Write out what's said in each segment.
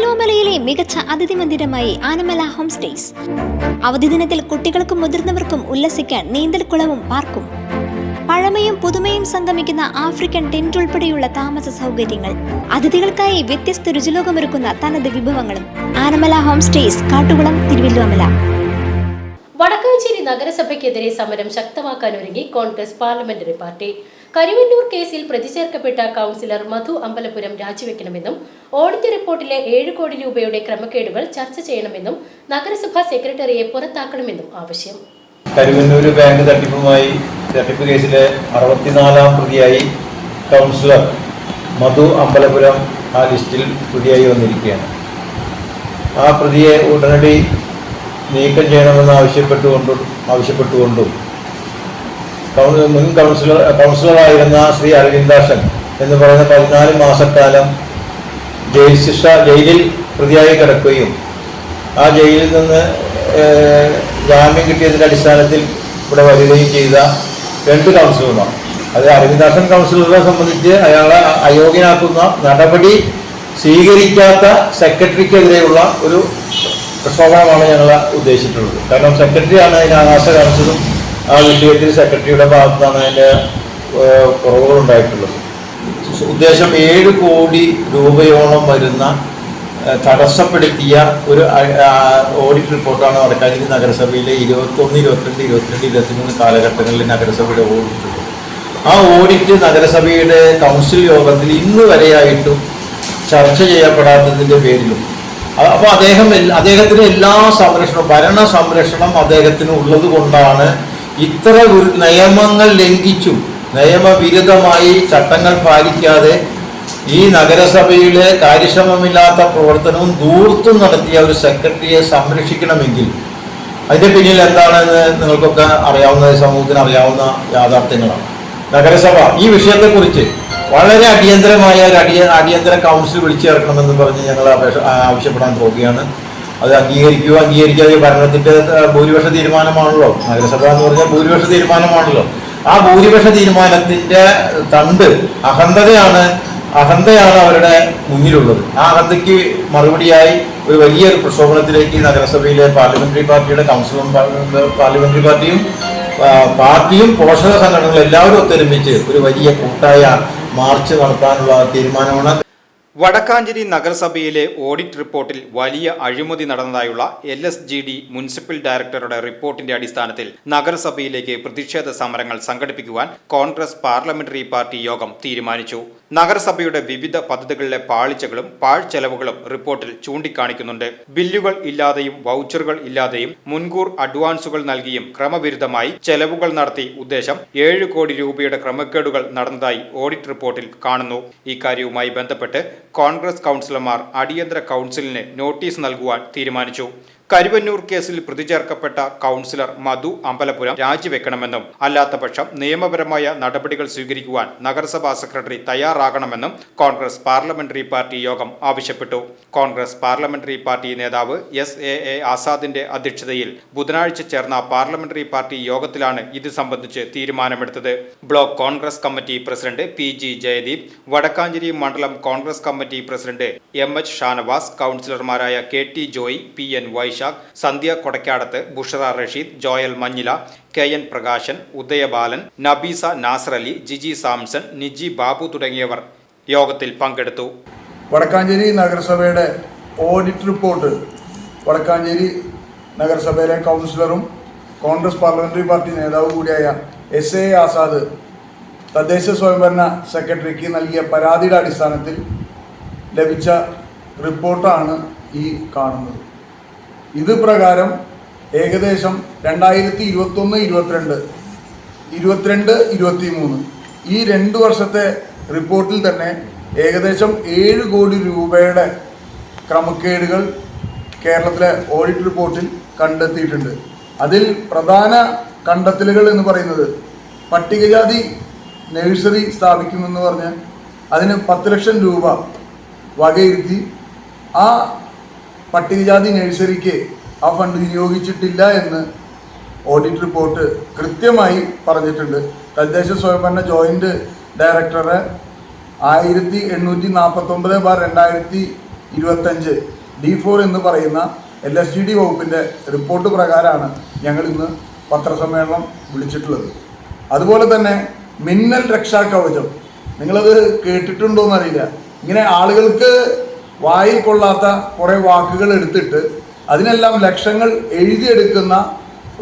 തിരുവല്ലോമലയിലെ മികച്ച അതിഥി മന്ദിരമായി Anamala home stays. അവധി ദിനത്തിൽ കുട്ടികൾക്കും മുതിർന്നവർക്കും ഉല്ലസിക്കാൻ നീന്തൽക്കുളവും പാർക്കും. പഴമയും പുതുമയും സംഗമിക്കുന്ന ആഫ്രിക്കൻ ടെന്റ് ഉൾപ്പെടെയുള്ള താമസ സൗകര്യങ്ങൾ, അതിഥികൾക്കായി വ്യത്യസ്ത രുചിലോകമൊരുക്കുന്ന തനത് വിഭവങ്ങളും. Anamala home stays, Kattukulam, Thiruvillwamala. വടക്കാഞ്ചേരി നഗരസഭയ്ക്കെതിരെ സമരം ശക്തമാക്കാനൊരുങ്ങി കോൺഗ്രസ് പാർലമെന്ററി പാർട്ടി. കരിവന്നൂർ കേസിൽ പ്രതി ചേർക്കപ്പെട്ട കൗൺസിലർ മധു അമ്പലപുരം രാജിവെക്കണമെന്നും ഓഡിറ്റ് റിപ്പോർട്ടിലെ 7 കോടി രൂപയുടെ ക്രമക്കേടുകൾ ചർച്ച ചെയ്യണമെന്നും നഗരസഭാ സെക്രട്ടറിയെ പുറത്താക്കണമെന്നും ആവശ്യം. കരിവന്നൂർ ബാങ്ക് തട്ടിപ്പ് കേസിലെ 64-ാം പ്രതിയായി കൗൺസിലർ മധു അമ്പലപുരം ആ ലിസ്റ്റിൽ പ്രതിയായി വന്നിരിക്കുകയാണ്. ആ പ്രതിയെ ഉടനടി നീക്കം ചെയ്യണമെന്ന് ആവശ്യപ്പെട്ടുകൊണ്ടും മുൻ കൗൺസിലറായിരുന്ന ശ്രീ അരവിന്ദാക്ഷൻ എന്ന് പറയുന്ന 14 മാസക്കാലം ജയിലിൽ പ്രതിയായി കിടക്കുകയും ആ ജയിലിൽ നിന്ന് ജാമ്യം കിട്ടിയതിൻ്റെ അടിസ്ഥാനത്തിൽ ഇവിടെ വരികയും ചെയ്ത 2 കൗൺസിലർമാർ. അത് അരവിന്ദാക്ഷൻ കൗൺസിലറെ സംബന്ധിച്ച് അയാളെ അയോഗ്യനാക്കുന്ന നടപടി സ്വീകരിക്കാത്ത സെക്രട്ടറിക്കെതിരെയുള്ള ഒരു പ്രക്ഷോഭമാണ് ഞങ്ങൾ ഉദ്ദേശിച്ചിട്ടുള്ളത്. കാരണം സെക്രട്ടറിയാണ് അതിന് ആകാശ കാണിച്ചതും ആ വിഷയത്തിൽ സെക്രട്ടറിയുടെ ഭാഗത്താണ് അതിൻ്റെ കുറവുകളുണ്ടായിട്ടുള്ളത്. ഉദ്ദേശം 7 കോടി രൂപയോളം വരുന്ന തടസ്സപ്പെടുത്തിയ ഒരു ഓഡിറ്റ് റിപ്പോർട്ടാണ് വടക്കാഞ്ചേരി നഗരസഭയിലെ 21, 22, 22, 23 കാലഘട്ടങ്ങളിൽ നഗരസഭയുടെ ഓഡിറ്റ്. ആ ഓഡിറ്റ് നഗരസഭയുടെ കൗൺസിൽ യോഗത്തിൽ ഇന്ന് വരെയായിട്ടും ചർച്ച ചെയ്യപ്പെടാത്തതിൻ്റെ പേരിലും അപ്പോൾ അദ്ദേഹത്തിന് എല്ലാ സംരക്ഷണവും, ഭരണ സംരക്ഷണം അദ്ദേഹത്തിന് ഉള്ളത് കൊണ്ടാണ് ഇത്ര നിയമങ്ങൾ ലംഘിച്ചും നിയമവിരുദ്ധമായി ചട്ടങ്ങൾ പാലിക്കാതെ ഈ നഗരസഭയിലെ കാര്യക്ഷമമില്ലാത്ത പ്രവർത്തനവും ധൂർത്തും നടത്തിയ ഒരു സെക്രട്ടറിയെ സംരക്ഷിക്കണമെങ്കിൽ അതിൻ്റെ പിന്നിൽ എന്താണെന്ന് നിങ്ങൾക്കൊക്കെ അറിയാവുന്ന, സമൂഹത്തിന് അറിയാവുന്ന യാഥാർത്ഥ്യങ്ങളാണ്. നഗരസഭ ഈ വിഷയത്തെക്കുറിച്ച് വളരെ അടിയന്തരമായ ഒരു അടിയന്തര കൗൺസിൽ വിളിച്ചു ചേർക്കണമെന്ന് പറഞ്ഞ് ഞങ്ങൾ ആവശ്യപ്പെടാൻ പോവുകയാണ്. അത് അംഗീകരിക്കാതെ ഭരണത്തിൻ്റെ ഭൂരിപക്ഷ തീരുമാനമാണല്ലോ. നഗരസഭ എന്ന് പറഞ്ഞാൽ ഭൂരിപക്ഷ തീരുമാനമാണല്ലോ. ആ ഭൂരിപക്ഷ തീരുമാനത്തിൻ്റെ തണ്ട് അഹന്തയാണ് അവരുടെ മുന്നിലുള്ളത്. ആ അഹന്തയ്ക്ക് മറുപടിയായി ഒരു വലിയൊരു പ്രക്ഷോഭണത്തിലേക്ക് നഗരസഭയിലെ പാർലമെന്ററി പാർട്ടിയുടെ കൗൺസിലും പാർലമെന്ററി പാർട്ടിയും പോഷക സംഘടനകളും എല്ലാവരും ഒത്തൊരുമിച്ച് ഒരു വലിയ കൂട്ടായ മാർച്ച് നടത്താനുള്ള തീരുമാനമാണ്. വടക്കാഞ്ചേരി നഗരസഭയിലെ ഓഡിറ്റ് റിപ്പോർട്ടിൽ വലിയ അഴിമതി നടന്നതായുള്ള LSGD മുനിസിപ്പൽ ഡയറക്ടറുടെ റിപ്പോർട്ടിന്റെ അടിസ്ഥാനത്തിൽ നഗരസഭയിലേക്ക് പ്രതിഷേധ സമരങ്ങൾ സംഘടിപ്പിക്കുവാൻ കോൺഗ്രസ് പാർലമെന്ററി പാർട്ടി യോഗം തീരുമാനിച്ചു. നഗരസഭയുടെ വിവിധ പദ്ധതികളിലെ പാളിച്ചകളും പാഴ്ചെലവുകളും റിപ്പോർട്ടിൽ ചൂണ്ടിക്കാണിക്കുന്നുണ്ട്. ബില്ലുകൾ ഇല്ലാതെയും വൗച്ചറുകൾ ഇല്ലാതെയും മുൻകൂർ അഡ്വാൻസുകൾ നൽകിയും ക്രമവിരുദ്ധമായി ചെലവുകൾ നടത്തി ഉദ്ദേശം 7 കോടി രൂപയുടെ ക്രമക്കേടുകൾ നടന്നതായി ഓഡിറ്റ് റിപ്പോർട്ടിൽ കാണുന്നു. ഇക്കാര്യവുമായി ബന്ധപ്പെട്ട് കോൺഗ്രസ് കൗൺസിലർമാർ അടിയന്തര കൗൺസിലിന് നോട്ടീസ് നൽകുവാൻ തീരുമാനിച്ചു. കരിവന്നൂർ കേസിൽ പ്രതി ചേർക്കപ്പെട്ട കൗൺസിലർ മധു അമ്പലപുരം രാജിവെക്കണമെന്നും അല്ലാത്തപക്ഷം നിയമപരമായ നടപടികൾ സ്വീകരിക്കുവാൻ നഗരസഭാ സെക്രട്ടറി തയ്യാറാകണമെന്നും കോൺഗ്രസ് പാർലമെന്ററി പാർട്ടി യോഗം ആവശ്യപ്പെട്ടു. കോൺഗ്രസ് പാർലമെന്ററി പാർട്ടി നേതാവ് SAA ആസാദിന്റെ അധ്യക്ഷതയിൽ ബുധനാഴ്ച ചേർന്ന പാർലമെന്ററി പാർട്ടി യോഗത്തിലാണ് ഇത് സംബന്ധിച്ച് തീരുമാനമെടുത്തത്. Block Congress committee president PG Jayadeep, Vadakkanchery Mandalam Congress committee president MH Shanavas, കൗൺസിലർമാരായ KT Joy, PN Vaishakh, Sandhya Kodakkadath, Bushara Rasheed, Joel Manjila, KN Prakashan, Udayabalan, Nabeesa Nasar Ali, Jiji Samson, Niji Babu തുടങ്ങിയവർ യോഗത്തിൽ പങ്കെടുത്തു. വടക്കാഞ്ചേരി നഗരസഭയുടെ ഓഡിറ്റ് റിപ്പോർട്ട് വടക്കാഞ്ചേരി നഗരസഭയിലെ കൗൺസിലറും കോൺഗ്രസ് പാർലമെന്ററി പാർട്ടി നേതാവ് കൂടിയായ SAA ആസാദ് തദ്ദേശ സ്വയംഭരണ സെക്രട്ടറിക്ക് നൽകിയ പരാതിയുടെ അടിസ്ഥാനത്തിൽ ലഭിച്ച റിപ്പോർട്ടാണ് ഈ കാണുന്നത്. ഇത് പ്രകാരം ഏകദേശം 2021, 22, 23 ഈ 2 വർഷത്തെ റിപ്പോർട്ടിൽ തന്നെ ഏകദേശം 7 കോടി രൂപയുടെ ക്രമക്കേടുകൾ കേരളത്തിലെ ഓഡിറ്റ് റിപ്പോർട്ടിൽ കണ്ടെത്തിയിട്ടുണ്ട്. അതിൽ പ്രധാന കണ്ടെത്തലുകൾ എന്ന് പറയുന്നത് പട്ടികജാതി നഴ്സറി സ്ഥാപിക്കുമെന്ന് പറഞ്ഞ് അതിന് 10 ലക്ഷം രൂപ വകയിരുത്തി ആ പട്ടികജാതി നഴ്സറിക്ക് ആ ഫണ്ട് വിനിയോഗിച്ചിട്ടില്ല എന്ന് ഓഡിറ്റ് റിപ്പോർട്ട് കൃത്യമായി പറഞ്ഞിട്ടുണ്ട്. തദ്ദേശ സ്വയംഭരണ ജോയിന്റ് ഡയറക്ടറെ 1849/2021 25 D4 എന്ന് പറയുന്ന LSGD വകുപ്പിൻ്റെ റിപ്പോർട്ട് പ്രകാരമാണ് ഞങ്ങൾ ഇന്ന് പത്രസമ്മേളനം വിളിച്ചിട്ടുള്ളത്. അതുപോലെ തന്നെ മിന്നൽ രക്ഷാ കവചം, നിങ്ങളത് കേട്ടിട്ടുണ്ടോ എന്നറിയില്ല. ഇങ്ങനെ ആളുകൾക്ക് വായിൽ കൊള്ളാത്ത കുറേ വാക്കുകൾ എടുത്തിട്ട് അതിനെല്ലാം ലക്ഷങ്ങൾ എഴുതിയെടുക്കുന്ന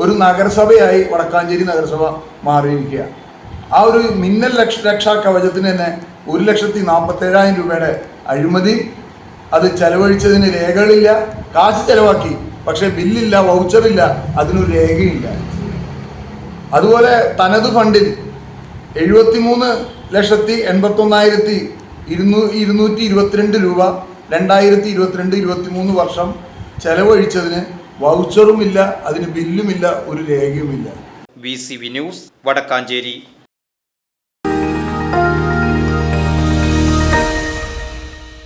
ഒരു നഗരസഭയായി വടക്കാഞ്ചേരി നഗരസഭ മാറിയിരിക്കുക. ആ ഒരു മിന്നൽ രക്ഷാ കവചത്തിന് തന്നെ 1,47,000 രൂപയുടെ അഴിമതി, അത് ചെലവഴിച്ചതിന് രേഖകളില്ല, കാശ് ചെലവാക്കി പക്ഷേ ബില്ലില്ല, വൗച്ചറില്ല, അതിനൊരു രേഖയില്ല. അതുപോലെ തനത് ഫണ്ടിൽ 73,81,222 രൂപ 2022-23 വർഷം ചെലവഴിച്ചതിന് വൗച്ചറുമില്ല, അതിന് ബില്ലുമില്ല, ഒരു രേഖയുമില്ല. VCV news Vadakkanchery.